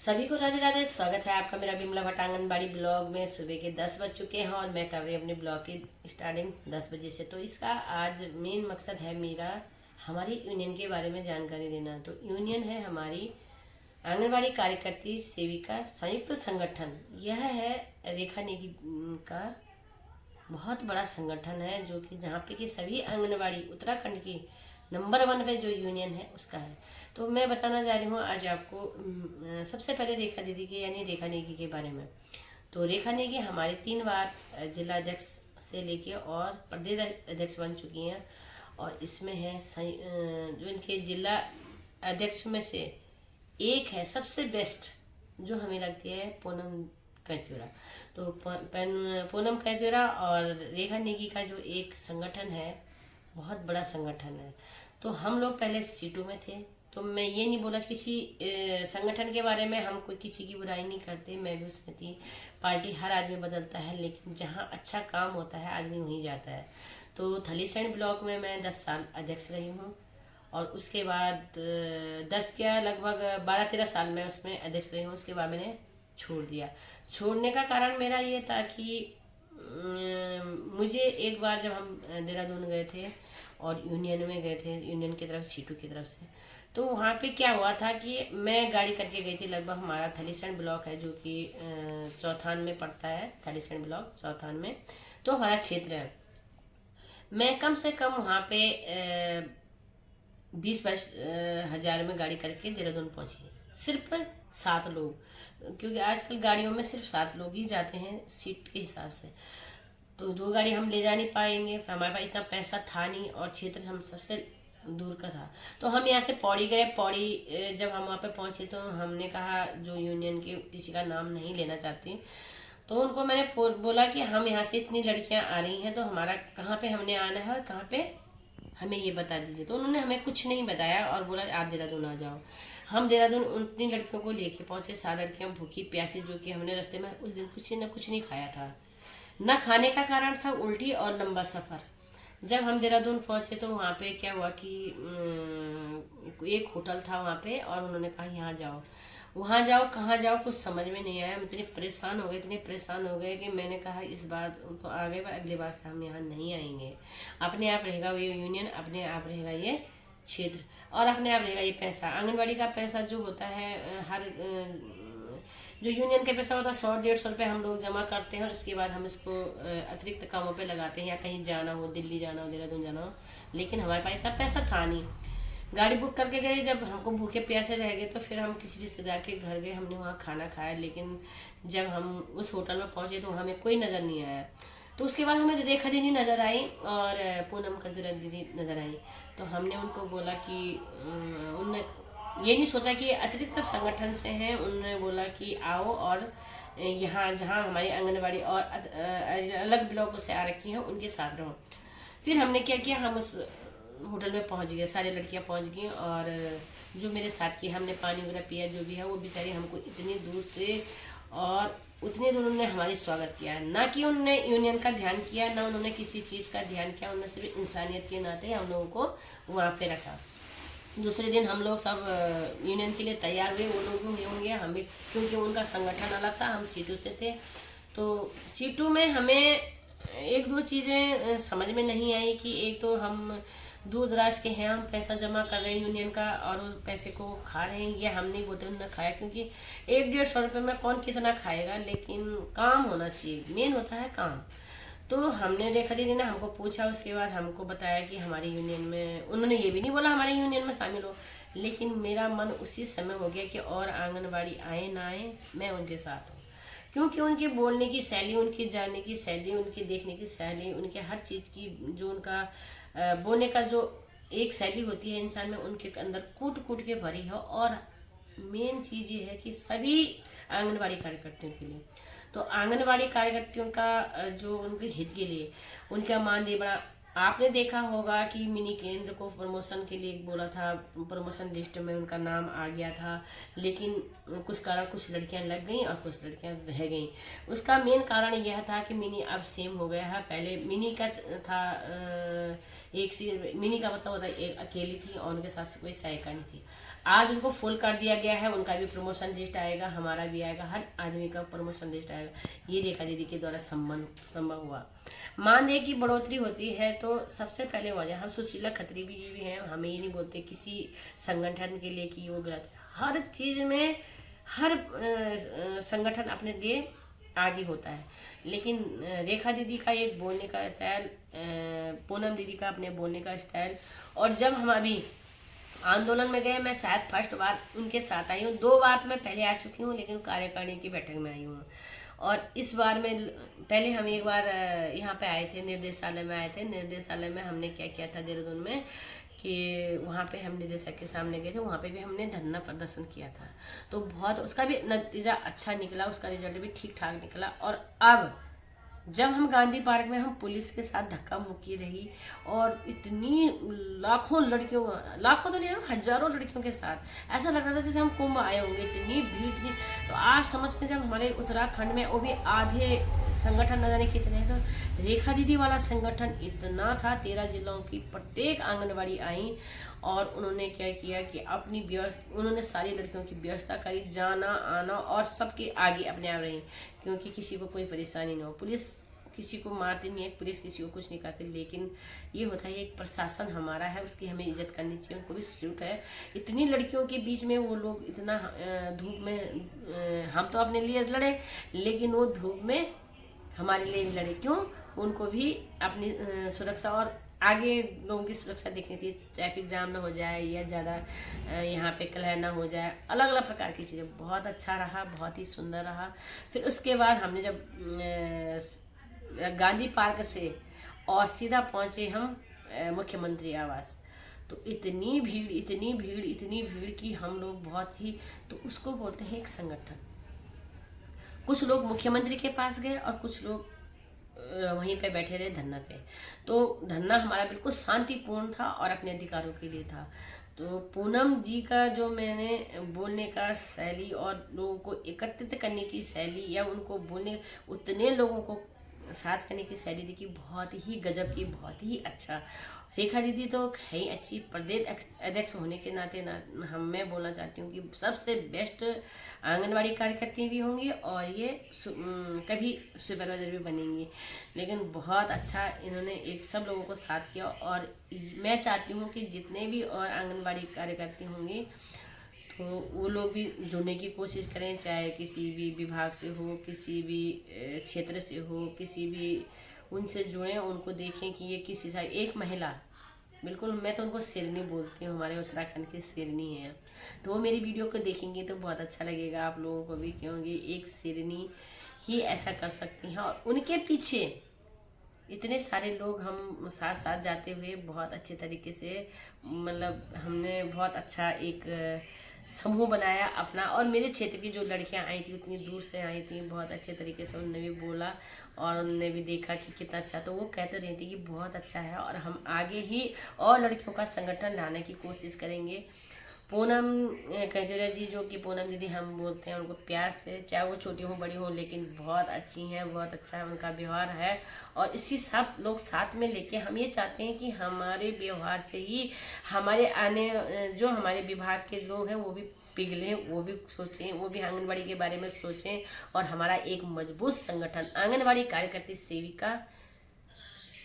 सभी को राधे राधे। स्वागत है आपका मेरा बिमला भट्ट आंगनबाड़ी ब्लॉग में। सुबह के 10 बज चुके हैं और मैं कर रही हूँ अपने ब्लॉग की स्टार्टिंग 10 बजे से। तो इसका आज मेन मकसद है मेरा हमारी यूनियन के बारे में जानकारी देना। तो यूनियन है हमारी आंगनबाड़ी कार्यकर्ती सेविका संयुक्त संगठन। यह है रेखा नेगी का बहुत बड़ा संगठन है, जो कि जहाँ पे कि सभी आंगनबाड़ी उत्तराखंड की नंबर 1 पे जो यूनियन है उसका है। तो मैं बताना जा रही हूँ आज आपको सबसे पहले रेखा दीदी के यानी रेखा नेगी के बारे में। तो रेखा नेगी हमारी 3 बार जिला अध्यक्ष से लेके और प्रदेश अध्यक्ष बन चुकी हैं। और इसमें है जो इनके जिला अध्यक्ष में से एक है सबसे बेस्ट, जो हमें लगती है पूनम कैथुरा। तो पूनम कैथुरा और रेखा नेगी का जो एक संगठन है, बहुत बड़ा संगठन है। तो हम लोग पहले सीटू में थे। तो मैं ये नहीं बोला किसी संगठन के बारे में, हम कोई किसी की बुराई नहीं करते, मैं भी उसमें थी। पार्टी हर आदमी बदलता है, लेकिन जहाँ अच्छा काम होता है आदमी वहीं जाता है। तो थलीसैंड ब्लॉक में मैं 10 साल अध्यक्ष रही हूँ और उसके बाद 10 क्या लगभग 12-13 साल में उसमें अध्यक्ष रही हूँ। उसके बाद मैंने छोड़ दिया। छोड़ने का कारण मेरा ये था कि मुझे एक बार जब हम देहरादून गए थे और यूनियन में गए थे, यूनियन की तरफ सीटू की तरफ से, तो वहाँ पे क्या हुआ था कि मैं गाड़ी करके गई थी। लगभग हमारा थलीसैंड ब्लॉक है जो कि चौथान में पड़ता है, थलीसैंड ब्लॉक चौथान में तो हमारा क्षेत्र है। मैं कम से कम वहाँ पे 20-22 हजार में गाड़ी करके देहरादून पहुंची, सिर्फ 7 लोग, क्योंकि आजकल गाड़ियों में सिर्फ 7 लोग ही जाते हैं सीट के हिसाब से। तो 2 गाड़ी हम ले जा नहीं पाएंगे, फिर हमारे पास इतना पैसा था नहीं और क्षेत्र हम सबसे दूर का था। तो हम यहाँ से पौड़ी गए। पौड़ी जब हम वहाँ पे पहुंचे तो हमने कहा, जो यूनियन के किसी का नाम नहीं लेना चाहती, तो उनको मैंने बोला कि हम यहाँ से इतनी लड़कियां आ रही हैं, तो हमारा कहाँ पे हमने आना है और कहाँ पे हमें ये बता दीजिए। तो उन्होंने हमें कुछ नहीं बताया और बोला आप देहरादून आ जाओ। हम देहरादून उतनी लड़कियों को लेके पहुंचे, 7 लड़कियां भूखी प्यासी, जो कि हमने रास्ते में उस दिन कुछ नहीं खाया था। न खाने का कारण था उल्टी और लंबा सफ़र। जब हम देहरादून पहुंचे तो वहाँ पे क्या हुआ कि एक होटल था वहाँ पे और उन्होंने कहा यहाँ जाओ वहाँ जाओ, कहाँ जाओ कुछ समझ में नहीं आया। हम इतने परेशान हो गए कि मैंने कहा इस बार तो आ गए, पर अगली बार से हम यहाँ नहीं आएंगे। अपने आप रहेगा ये यूनियन, अपने आप रहेगा ये क्षेत्र और अपने आप रहेगा ये पैसा। आंगनबाड़ी का पैसा जो होता है, हर जो यूनियन का पैसा होता है 100-150 रुपये हम लोग जमा करते हैं और उसके बाद हम इसको अतिरिक्त कामों पे लगाते हैं, या कहीं जाना हो, दिल्ली जाना हो, देहरादून जाना हो। लेकिन हमारे पास इतना पैसा था नहीं। गाड़ी बुक करके गए, जब हमको भूखे प्यासे रह गए तो फिर हम किसी रिश्तेदार के घर गए, हमने वहाँ खाना खाया। लेकिन जब हम उस होटल में पहुँचे तो हमें कोई नज़र नहीं आया। तो उसके बाद हमें रेखा दीदी नज़र आई और पूनम कैथुरा दीदी नज़र आई। तो हमने उनको बोला कि उनने ये नहीं सोचा कि अतिरिक्त संगठन से हैं, उन्होंने बोला कि आओ और यहाँ जहाँ हमारी आंगनबाड़ी और अलग ब्लॉकों से आ रखी हैं उनके साथ रहो। फिर हमने क्या किया, हम उस होटल में पहुंच गए, सारी लड़कियां पहुंच गई और जो मेरे साथ की, हमने पानी वगैरह पिया, जो भी है वो बेचारी हमको इतनी दूर से और उतनी दूर उन्होंने हमारी स्वागत किया। ना कि उन्होंने यूनियन का ध्यान किया, ना उन्होंने किसी चीज़ का ध्यान किया, उन्होंने सिर्फ इंसानियत के नाते हम लोगों को वहाँ पे रखा। दूसरे दिन हम लोग सब यूनियन के लिए तैयार हुए, वो लोग भी होंगे, हम भी, क्योंकि उनका संगठन अलग था, हम सीटू से थे। तो सीटू में हमें 1-2 चीज़ें समझज में नहीं आई कि एक तो हम दूर दराज के हैं, हम पैसा जमा कर रहे हैं यूनियन का और उस पैसे को खा रहे हैं। ये हम नहीं बोलते उन्होंने खाया, क्योंकि 100-150 रुपये में कौन कितना खाएगा, लेकिन काम होना चाहिए, मेन होता है काम। तो हमने रेखा दीदी ने हमको पूछा, उसके बाद हमको बताया कि हमारी यूनियन में, उन्होंने ये भी नहीं बोला हमारी यूनियन में शामिल हो, लेकिन मेरा मन उसी समय हो गया कि और आंगनबाड़ी आए ना आए मैं उनके साथ हूँ। क्योंकि उनके बोलने की शैली, उनकी जाने की शैली, उनकी देखने की शैली, उनके हर चीज़ की जो उनका बोलने का जो एक शैली होती है इंसान में, उनके अंदर कूट कूट के भरी है। और मेन चीज़ ये है कि सभी आंगनबाड़ी कार्यकर्तियों के लिए, तो आंगनबाड़ी कार्यकर्तियों का जो उनके हित के लिए उनका मानदेय बड़ा, आपने देखा होगा कि मिनी केंद्र को प्रमोशन के लिए बोला था, प्रमोशन लिस्ट में उनका नाम आ गया था, लेकिन कुछ कारण कुछ लड़कियां लग गई और कुछ लड़कियां रह गई। उसका मेन कारण यह था कि मिनी अब सेम हो गया है। पहले मिनी का था, एक सी मिनी का मतलब होता है एक अकेली थी और उनके साथ कोई सहायिका नहीं थी। आज उनको फुल कर दिया गया है, उनका भी प्रमोशन लिस्ट आएगा, हमारा भी आएगा, हर आदमी का प्रमोशन लिस्ट आएगा। ये रेखा दीदी के द्वारा संभव हुआ। मानदेय की बढ़ोतरी होती है तो सबसे पहले वजह, हम सुशीला खत्री भी हैं, हमें ये नहीं बोलते किसी संगठन के लिए कि वो गलत। हर चीज़ में हर संगठन अपने लिए आगे होता है, लेकिन रेखा दीदी का एक बोलने का स्टाइल, पूनम दीदी का अपने बोलने का स्टाइल, और जब हम अभी आंदोलन में गए, मैं शायद फर्स्ट बार उनके साथ आई हूँ, 2 बार तो मैं पहले आ चुकी हूँ, लेकिन कार्यकारिणी की बैठक में आई हूँ। और इस बार में पहले हम एक बार यहाँ पे आए थे, निर्देशालय में आए थे। निर्देशालय में हमने क्या किया था देहरादून में कि वहाँ पे हम निदेशक के सामने गए थे, वहाँ पे भी हमने धरना प्रदर्शन किया था, तो बहुत उसका भी नतीजा अच्छा निकला, उसका रिजल्ट भी ठीक ठाक निकला। और अब जब हम गांधी पार्क में, हम पुलिस के साथ धक्का मुक्की रही, और इतनी लाखों लड़कियों, लाखों तो नहीं, हजारों लड़कियों के साथ ऐसा लग रहा था जैसे हम कुंभ आए होंगे, इतनी भीड़ थी। तो आप समझते जब हमारे उत्तराखंड में, वो भी आधे संगठन न जाने कितने हैं, तो रेखा दीदी वाला संगठन इतना था, 13 जिलों की प्रत्येक आंगनबाड़ी आई, और उन्होंने क्या किया कि अपनी व्यवस्था, उन्होंने सारी लड़कियों की व्यवस्था करी, जाना आना, और सबके आगे अपने आप रही, क्योंकि किसी को कोई परेशानी ना हो। पुलिस किसी को मारती नहीं है, पुलिस किसी को कुछ नहीं करती, लेकिन ये होता है एक प्रशासन हमारा है, उसकी हमें इज्जत करनी चाहिए, उनको भी सल्यूट है। इतनी लड़कियों के बीच में वो लोग इतना धूप में, हम तो अपने लिए लड़े, लेकिन वो धूप में हमारे लिए भी लड़े। क्यों? उनको भी अपनी सुरक्षा और आगे लोगों की सुरक्षा देखनी थी, ट्रैफिक जाम ना हो जाए, या ज़्यादा यहाँ पे कलह ना हो जाए, अलग अलग प्रकार की चीज़ें। बहुत अच्छा रहा, बहुत ही सुंदर रहा। फिर उसके बाद हमने जब गांधी पार्क से और सीधा पहुँचे हम मुख्यमंत्री आवास, तो इतनी भीड़, इतनी भीड़, इतनी भीड़ कि हम लोग बहुत ही, तो उसको बोलते हैं एक संगठन। कुछ लोग मुख्यमंत्री के पास गए और कुछ लोग वहीं पे बैठे रहे धरना पे। तो धरना हमारा बिल्कुल शांतिपूर्ण था और अपने अधिकारों के लिए था। तो पूनम जी का जो मैंने बोलने का शैली और लोगों को एकत्रित करने की शैली, या उनको बोलने, उतने लोगों को साथ करने की शैली देखी, बहुत ही गजब की, बहुत ही अच्छा। रेखा दीदी तो है ही अच्छी, प्रदेश अध्यक्ष होने के नाते मैं बोलना चाहती हूँ कि सबसे बेस्ट आंगनवाड़ी कार्यकर्ती भी होंगी, और ये कभी सुपरवाइजर भी बनेंगी। लेकिन बहुत अच्छा इन्होंने एक सब लोगों को साथ किया, और मैं चाहती हूँ कि जितने भी और आंगनवाड़ी कार्यकर्ती होंगी, तो वो लोग भी जुड़ने की कोशिश करें, चाहे किसी भी विभाग से हो, किसी भी क्षेत्र से हो, किसी भी, उनसे जुड़ें, उनको देखें कि ये किस हिसाब, एक महिला, बिल्कुल मैं तो उनको शेरनी बोलती हूँ, हमारे उत्तराखंड की शेरनी है। तो वो मेरी वीडियो को देखेंगे तो बहुत अच्छा लगेगा आप लोगों को भी, क्योंकि एक शेरनी ही ऐसा कर सकती हैं, और उनके पीछे इतने सारे लोग हम साथ साथ जाते हुए बहुत अच्छे तरीके से, मतलब हमने बहुत अच्छा एक समूह बनाया अपना। और मेरे क्षेत्र की जो लड़कियां आई थी, उतनी दूर से आई थी, बहुत अच्छे तरीके से उनने भी बोला, और उनने भी देखा कि कितना अच्छा, तो वो कहते रहती कि बहुत अच्छा है, और हम आगे ही और लड़कियों का संगठन लाने की कोशिश करेंगे। पूनम खजूरिया जी, जो कि पूनम दीदी हम बोलते हैं उनको प्यार से, चाहे वो छोटी हो बड़ी हो, लेकिन बहुत अच्छी हैं, बहुत अच्छा है उनका व्यवहार है। और इसी सब लोग साथ में लेके हम ये चाहते हैं कि हमारे व्यवहार से ही हमारे आने, जो हमारे विभाग के लोग हैं वो भी पिघलें, वो भी सोचें, वो भी आंगनबाड़ी के बारे में सोचें, और हमारा एक मजबूत संगठन, आंगनबाड़ी कार्यकर्ती सेविका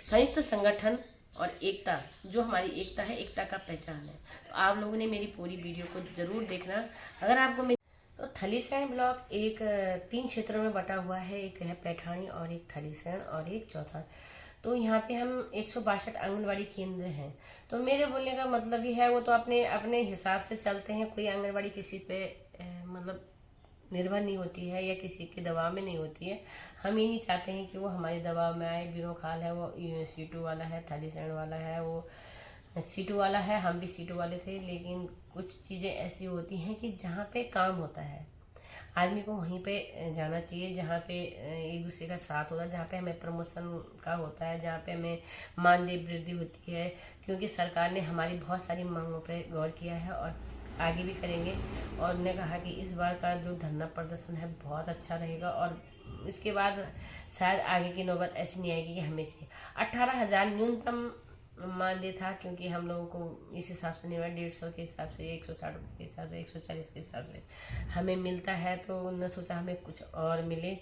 संयुक्त संगठन और एकता, जो हमारी एकता है, एकता का पहचान है। तो आप लोगों ने मेरी पूरी वीडियो को जरूर देखना। अगर आपको तो थलीसैंण ब्लॉक एक 3 क्षेत्रों में बटा हुआ है, एक है पैठानी, और एक थलीसैंण, और एक चौथा। तो यहाँ पे हम 162 आंगनबाड़ी केंद्र हैं। तो मेरे बोलने का मतलब ही है, वो तो अपने अपने हिसाब से चलते हैं, कोई आंगनबाड़ी किसी पे मतलब निर्भर नहीं होती है, या किसी के दबाव में नहीं होती है। हम ये नहीं चाहते हैं कि वो हमारे दबाव में आए। बिरोखाल है वो सीटू वाला है, थलीसैंण वाला है वो सीटू वाला है, हम भी सीटू वाले थे, लेकिन कुछ चीज़ें ऐसी होती हैं कि जहाँ पे काम होता है आदमी को वहीं पे जाना चाहिए, जहाँ पे एक दूसरे का साथ होता है, जहाँ पे हमें प्रमोशन का होता है, जहाँ पे हमें मानदेय वृद्धि होती है। क्योंकि सरकार ने हमारी बहुत सारी मांगों पे गौर किया है, और आगे भी करेंगे। और उन्होंने कहा कि इस बार का जो धरना प्रदर्शन है बहुत अच्छा रहेगा, और इसके बाद शायद आगे की नौबत ऐसी नहीं आएगी कि हमें चाहिए 18,000 न्यूनतम मानदेय था, क्योंकि हम लोगों को इस हिसाब से नहीं हुआ, 150 के हिसाब से, 160 रुपये के हिसाब से, 140 के हिसाब से हमें मिलता है। तो उन्होंने सोचा हमें कुछ और मिले,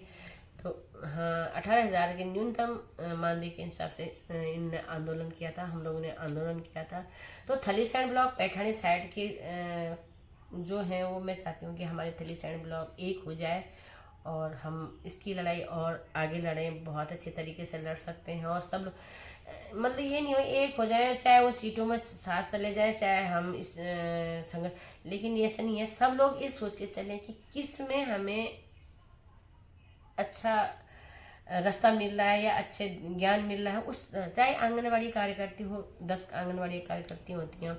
तो हाँ 18,000 के न्यूनतम मानदेय के हिसाब से इनने आंदोलन किया था, हम लोगों ने आंदोलन किया था। तो थलीसैंण ब्लॉक पैठाणी साइड के जो हैं वो मैं चाहती हूँ कि हमारे थलीसैंण ब्लॉक एक हो जाए और हम इसकी लड़ाई और आगे लड़ें, बहुत अच्छे तरीके से लड़ सकते हैं। और सब मतलब ये नहीं हो एक हो जाए, चाहे वो सीटों में साथ चले जाए, चाहे हम इस लेकिन ये ऐसा नहीं है। सब लोग ये सोच के चलें कि किस में हमें अच्छा रास्ता मिल रहा है या अच्छे ज्ञान मिल रहा है। उस चाहे आंगनवाड़ी कार्यकर्ती हो, 10 आंगनवाड़ी कार्यकर्ती होती हैं,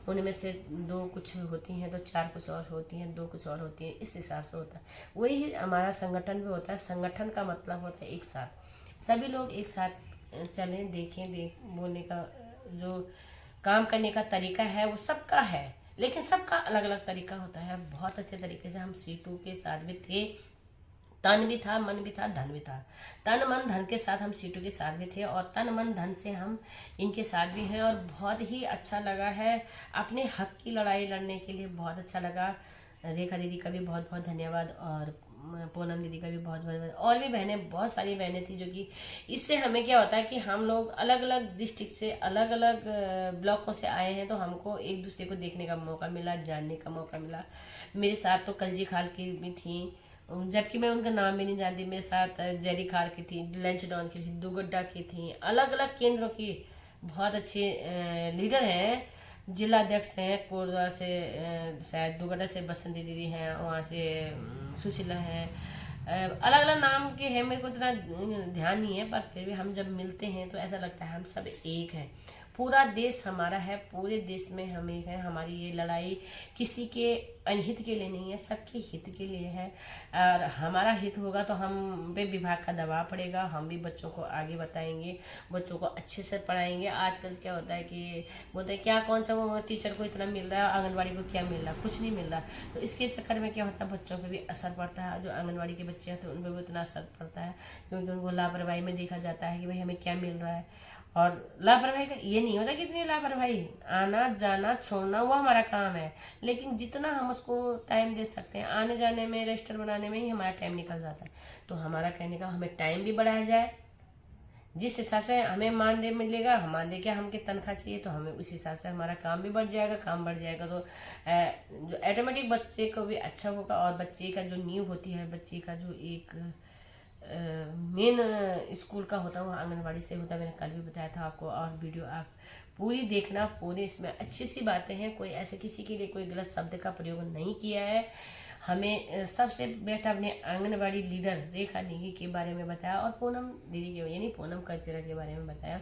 उनमें से 2 कुछ होती हैं, तो 4 कुछ और होती हैं, 2 कुछ और होती हैं, इस हिसाब से होता है। वही हमारा संगठन भी होता है। संगठन का मतलब होता है एक साथ, सभी लोग एक साथ चलें, देखें, बोलने का जो काम करने का तरीका है वो सबका है, लेकिन सबका अलग अलग तरीका होता है। बहुत अच्छे तरीके से हम सीटू के साथ भी थे, तन भी था, मन भी था, धन भी था। तन मन धन के साथ हम सीटू के साथ भी थे, और तन मन धन से हम इनके साथ भी हैं। और बहुत ही अच्छा लगा है, अपने हक की लड़ाई लड़ने के लिए बहुत अच्छा लगा। रेखा दीदी का भी बहुत बहुत धन्यवाद, और पूनम दीदी का भी बहुत बहुत धन्यवाद। और भी बहनें, बहुत सारी बहनें थी, जो कि इससे हमें क्या होता है कि हम लोग अलग अलग डिस्ट्रिक्ट से, अलग अलग ब्लॉकों से आए हैं, तो हमको एक दूसरे को देखने का मौका मिला, जानने का मौका मिला। मेरे साथ तो कलजी खाल की भी थी, जबकि मैं उनका नाम भी नहीं जानती। मेरे साथ जेरी खाल की थी, लंच डॉन की थी, दुगड्डा की थी, अलग अलग केंद्रों की बहुत अच्छे लीडर हैं, जिला अध्यक्ष हैं। कोरबा से शायद दुगड्डा से बसंती दीदी हैं, वहाँ से सुशीला हैं, अलग अलग नाम के हैं, मेरे को इतना ध्यान नहीं है, पर फिर भी हम जब मिलते हैं तो ऐसा लगता है हम सब एक हैं। पूरा देश हमारा है, पूरे देश में हम एक हैं। हमारी ये लड़ाई किसी के अनहित के लिए नहीं है, सबके हित के लिए है। और हमारा हित होगा तो हम पे विभाग का दबाव पड़ेगा, हम भी बच्चों को आगे बताएंगे, बच्चों को अच्छे से पढ़ाएंगे। आजकल क्या होता है कि बोलते हैं क्या कौन सा वो टीचर को इतना मिल रहा है, आंगनबाड़ी को क्या मिल रहा है, कुछ नहीं मिल रहा। तो इसके चक्कर में क्या होता है, बच्चों पर भी असर पड़ता है। जो आंगनबाड़ी के बच्चे होते हैं उन पर भी उतना असर पड़ता है, क्योंकि उनको लापरवाही में देखा जाता है कि भाई हमें क्या मिल रहा है। और लापरवाही का ये नहीं होता कि इतनी लापरवाही, आना जाना छोड़ना वो हमारा काम है, लेकिन जितना हम उसको टाइम दे सकते हैं, आने जाने में, रजिस्टर बनाने में ही हमारा टाइम निकल जाता है। तो हमारा कहने का हमें टाइम भी बढ़ाया जाए, जिस हिसाब से हमें मानदेय मिलेगा, हम मानदेय क्या हमके तनख्वाह चाहिए, तो हमें उस हिसाब से हमारा काम भी बढ़ जाएगा। काम बढ़ जाएगा तो जो ऑटोमेटिक बच्चे को भी अच्छा होगा। और बच्चे का जो नींव होती है, बच्चे का जो एक मेन स्कूल का होता है वो आंगनबाड़ी से होता है। मैंने कल भी बताया था आपको, और वीडियो आप पूरी देखना। पूरे इसमें अच्छी सी बातें हैं, कोई ऐसे किसी के लिए कोई गलत शब्द का प्रयोग नहीं किया है। हमें सबसे बेस्ट अपने आंगनबाड़ी लीडर रेखा नेगी के बारे में बताया, और पूनम दीदी के यानी पूनम कचरा के बारे में बताया।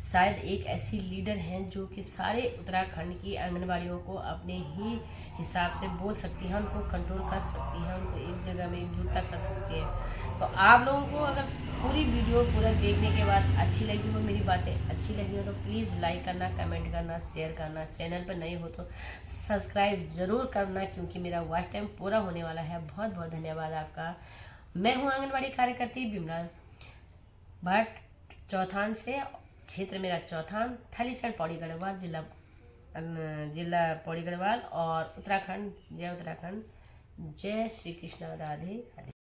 शायद एक ऐसी लीडर हैं जो कि सारे उत्तराखंड की आंगनबाड़ियों को अपने ही हिसाब से बोल सकती हैं, उनको कंट्रोल कर सकती हैं, उनको एक जगह में एकजुटता कर सकती हैं। तो आप लोगों को अगर पूरी वीडियो पूरा देखने के बाद अच्छी लगी हो, मेरी बातें अच्छी लगी हो, तो प्लीज़ लाइक करना, कमेंट करना, शेयर करना। चैनल पर नए हो तो सब्सक्राइब ज़रूर करना, क्योंकि मेरा वॉच टाइम पूरा होने वाला है। बहुत बहुत धन्यवाद आपका। मैं हूँ आंगनबाड़ी कार्यकर्ती बिमला भट्ट, चौथान से। क्षेत्र मेरा चौथान, थलीसैंण पौड़ी गढ़वाल, जिला पौड़ी गढ़वाल, और उत्तराखंड। जय उत्तराखंड, जय श्री कृष्ण, राधे राधे।